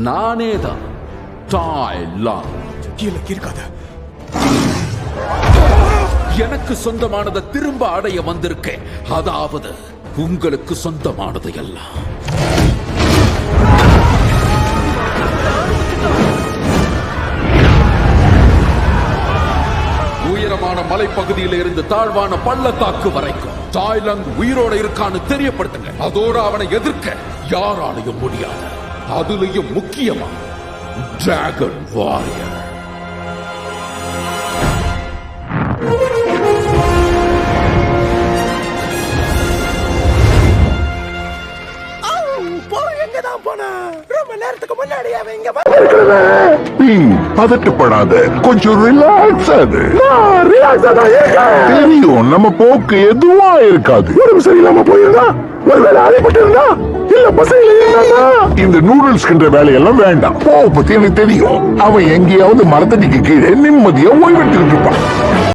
நானேதான் டாய் லாங். எனக்கு சொந்தமானதை திரும்ப அடைய வந்திருக்கேன். அதாவது உங்களுக்கு சொந்தமானது எல்லாம். உயரமான மலைப்பகுதியில இருந்து தாழ்வான பள்ளத்தாக்கு வரைக்கும் டாய்லங் உயிரோட இருக்கான்னு தெரியப்படுத்துங்க. அதோட அவனை எதிர்க்க யாராலையும் முடியாது. அதுலயும் முக்கியமா டிராகன் வாரியர். ரொம்ப நேரத்துக்கு முன்னாடி பதட்டப்படாத, கொஞ்சம் ரிலாக்ஸ் ஆகுது. தெரியும் நம்ம போக்கு எதுவா இருக்காது. உடம்பு சரியில்லாம போயிருந்தா, ஒருவேளை அடிபட்டு இருந்தா, இல்ல பசங்க இருந்தா, இந்த நூடுல்ஸ் கின்ற வேலையெல்லாம் வேண்டாம். போ பத்தி எனக்கு தெரியும். அவன் எங்கேயாவது மரத்தடிக்கு கீழே நிம்மதியா ஓய்வெடுத்துட்டு இருப்பான்.